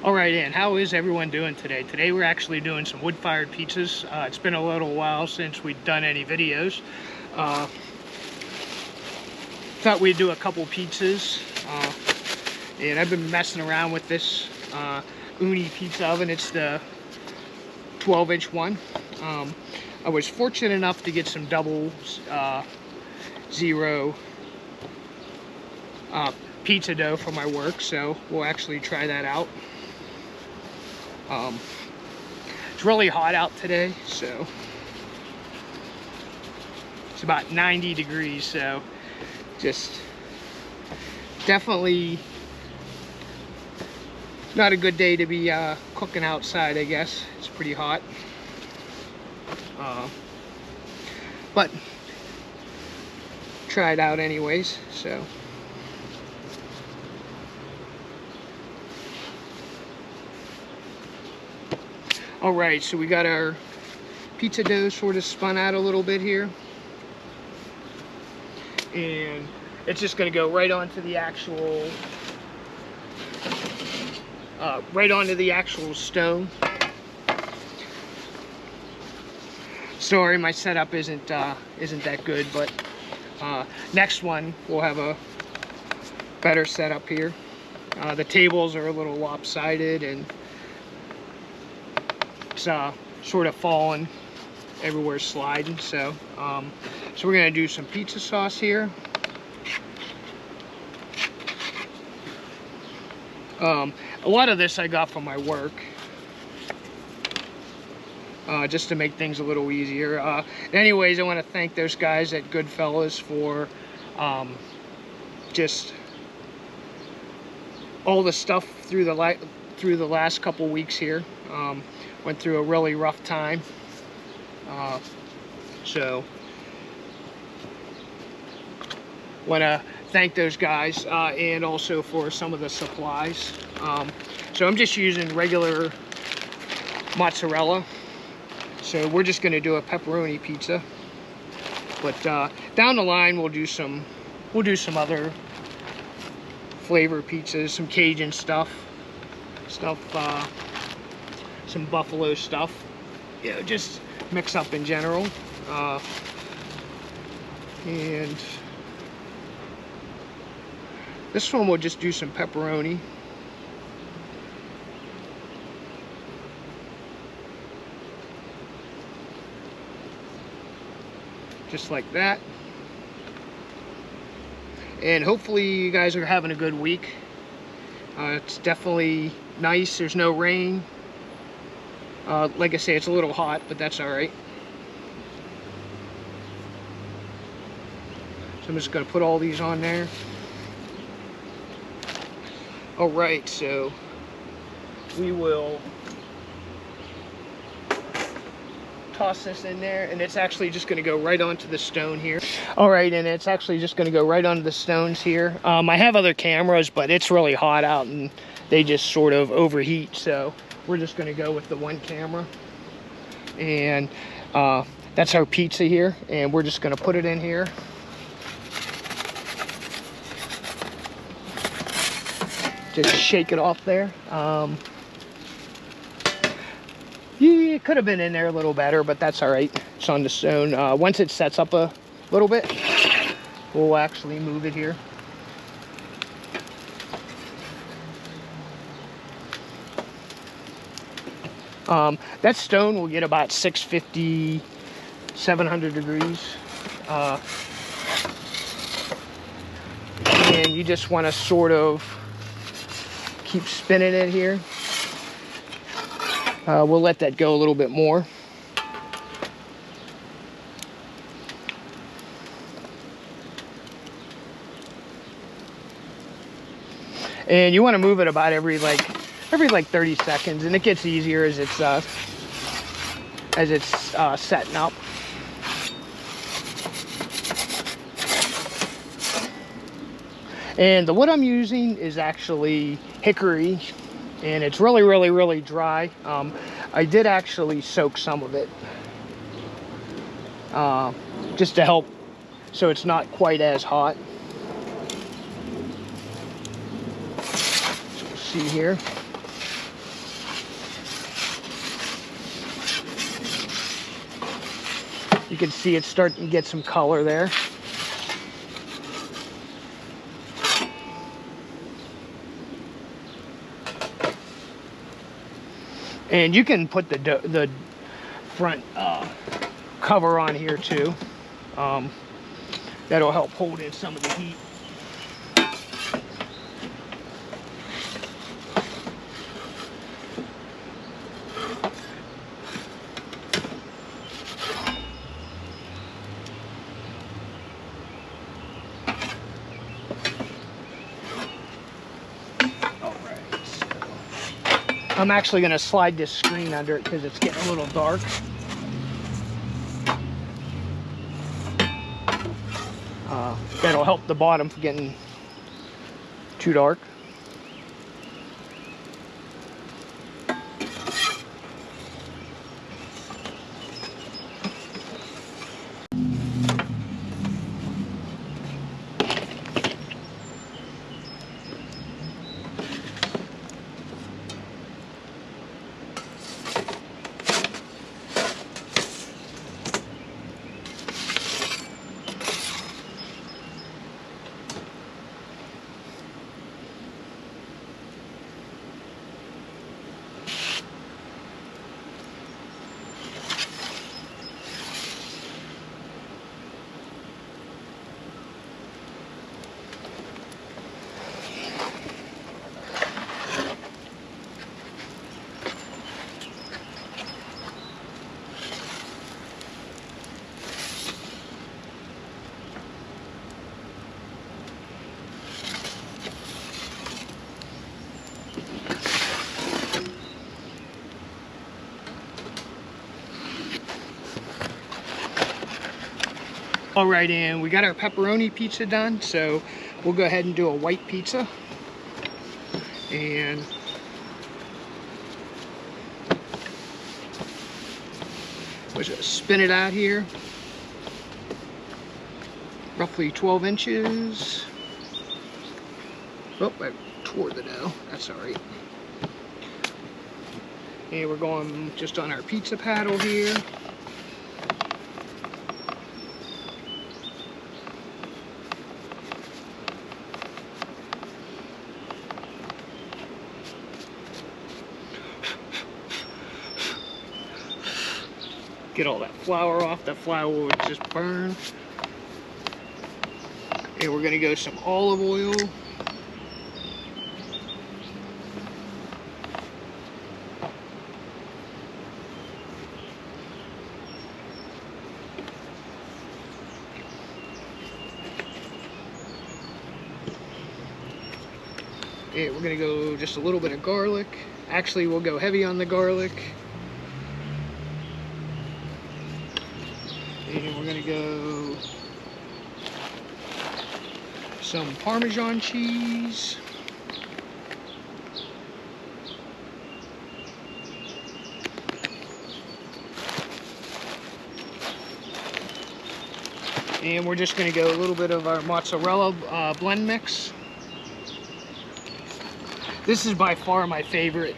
All right, and how is everyone doing today? Today we're actually doing some wood-fired pizzas. It's been a little while since we've done any videos. Thought we'd do a couple pizzas. And I've been messing around with this Ooni pizza oven. It's the 12-inch one. I was fortunate enough to get some double zero pizza dough for my work, so we'll actually try that out. It's really hot out today, so it's about 90 degrees, so just definitely not a good day to be cooking outside, I guess. It's pretty hot. But try it out anyways, so. Alright, so we got our pizza dough sort of spun out a little bit here. And it's just going to go right onto the actual stone. Sorry, my setup isn't that good, but next one we'll have a better setup here. The tables are a little lopsided and it's sort of falling everywhere, sliding. So we're gonna do some pizza sauce here. A lot of this I got from my work, just to make things a little easier. Anyways, I want to thank those guys at Goodfellas for just all the stuff through the last couple weeks here. Went through a really rough time, so want to thank those guys, and also for some of the supplies. So I'm just using regular mozzarella, so we're just going to do a pepperoni pizza, but down the line we'll do some other flavor pizzas, some Cajun stuff, some buffalo stuff, you know, just mix up in general. And this one we'll just do some pepperoni. Just like that. And hopefully you guys are having a good week. It's definitely nice. There's no rain. Like I say, it's a little hot, but that's all right. So I'm just going to put all these on there. All right, so we will toss this in there, and it's actually just going to go right onto the stone here. All right, and it's actually just going to go right onto the stones here. I have other cameras, but it's really hot out, and they just sort of overheat, so we're just going to go with the one camera. And that's our pizza here, and we're just going to put it in here. Just shake it off there. Yeah, it could have been in there a little better, but that's all right. It's on the stone. Once it sets up a little bit, we'll actually move it here. That stone will get about 650, 700 degrees. And you just want to sort of keep spinning it here. We'll let that go a little bit more. And you want to move it about every 30 seconds, and it gets easier as it's setting up. And the wood I'm using is actually hickory, and it's really dry. I did actually soak some of it, just to help so it's not quite as hot. So we'll see here. You can see it's starting to get some color there. And you can put the front cover on here too. That'll help hold in some of the heat. I'm actually going to slide this screen under it because it's getting a little dark. That'll help the bottom from getting too dark. All right, and we got our pepperoni pizza done, so we'll go ahead and do a white pizza. And we'll just spin it out here. Roughly 12 inches. Oh, I tore the dough. That's all right. And we're going just on our pizza paddle here. Get all that flour off. That flour will just burn. And we're gonna go some olive oil. And we're gonna go just a little bit of garlic. Actually, we'll go heavy on the garlic. And we're gonna go some Parmesan cheese. And we're just gonna go a little bit of our mozzarella blend mix. This is by far my favorite,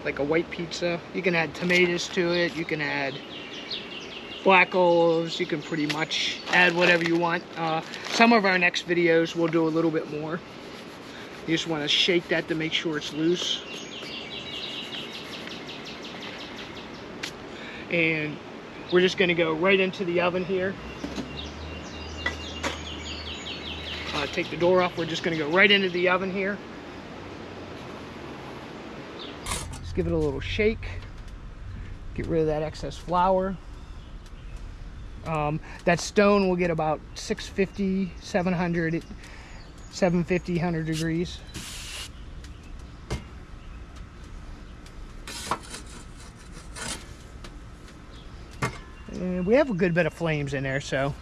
like a white pizza. You can add tomatoes to it, you can add black olives, you can pretty much add whatever you want. Some of our next videos we'll do a little bit more. You just want to shake that to make sure it's loose. And we're just going to go right into the oven here. Take the door off. We're just going to go right into the oven here. Just give it a little shake. Get rid of that excess flour. That stone will get about 650, 700, 750, 100 degrees. And we have a good bit of flames in there, so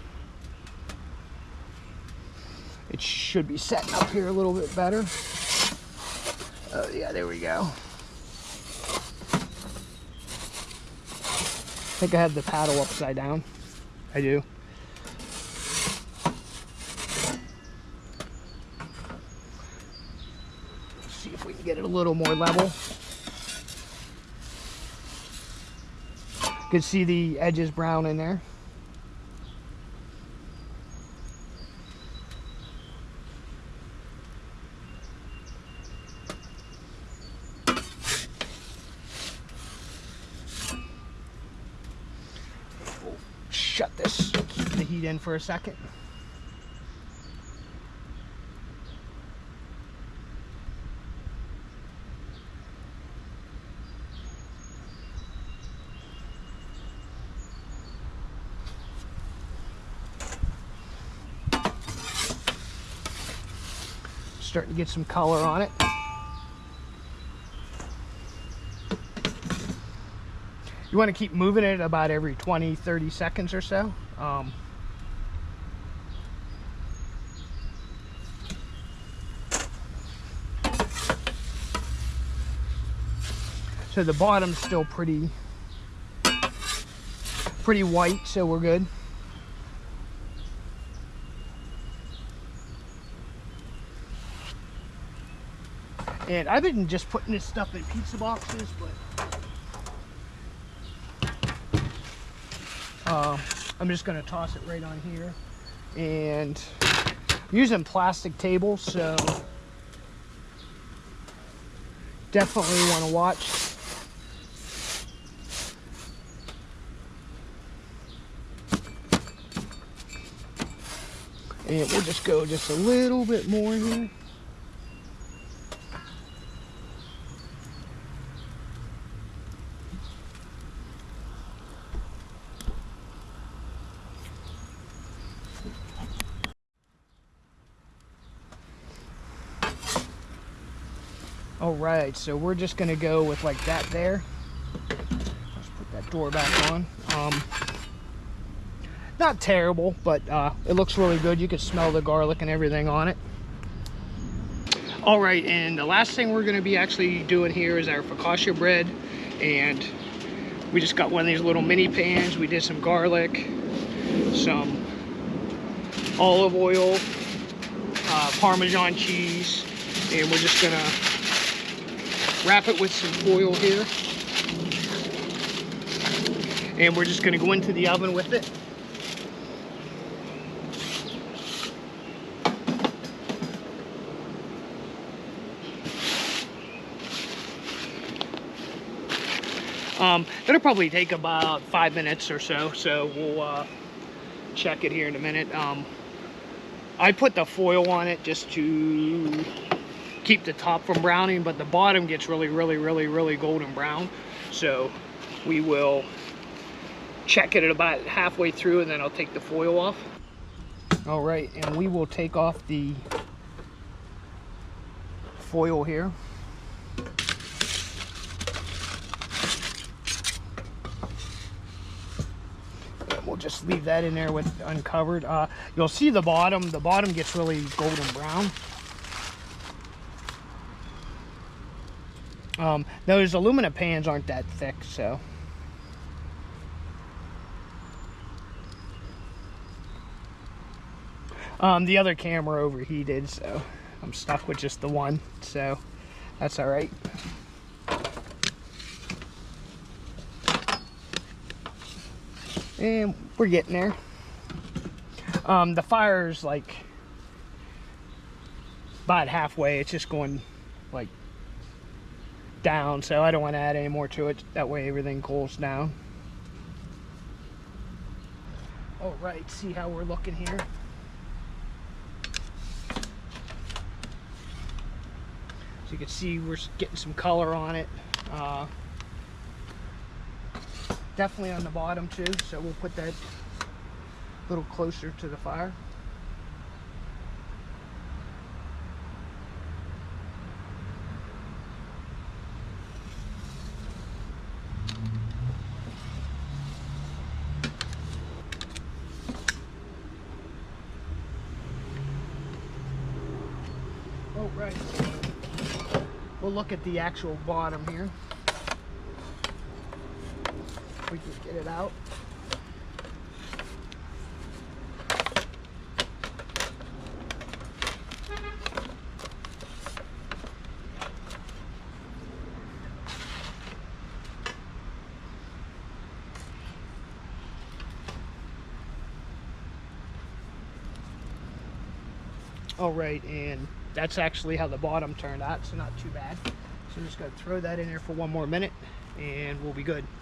it should be setting up here a little bit better. Oh yeah, there we go. I think I have the paddle upside down. I do. Let's see if we can get it a little more level. You can see the edges brown in there. shut this, keep the heat in for a second. Starting to get some color on it. You want to keep moving it about every 20-30 seconds or so. So the bottom's still pretty white, so we're good. And I've been just putting this stuff in pizza boxes, but I'm just going to toss it right on here. And I'm using plastic tables, so definitely want to watch. And we'll just go just a little bit more here. All right, so we're just gonna go with like that there. Let's put that door back on. Not terrible, but it looks really good. You can smell the garlic and everything on it. All right, and the last thing we're gonna be actually doing here is our focaccia bread. And we just got one of these little mini pans. We did some garlic, some olive oil, Parmesan cheese, and we're just gonna wrap it with some foil here, and we're just going to go into the oven with it. That'll probably take about 5 minutes or so, so we'll check it here in a minute. I put the foil on it just to keep the top from browning, but the bottom gets really golden brown. So we will check it at about halfway through, and then I'll take the foil off. All right, and we will take off the foil here. And we'll just leave that in there with uncovered. You'll see the bottom gets really golden brown. Those aluminum pans aren't that thick, so. The other camera overheated, so I'm stuck with just the one, so that's all right. And we're getting there. The fire's like about halfway. It's just going like down, so I don't want to add any more to it. That way everything cools down. All right, see how we're looking here. So you can see we're getting some color on it. Definitely on the bottom too, so we'll put that a little closer to the fire. Oh, right. We'll look at the actual bottom here. If we can get it out. All right, and that's actually how the bottom turned out, so not too bad. So I'm just gonna throw that in there for one more minute and we'll be good.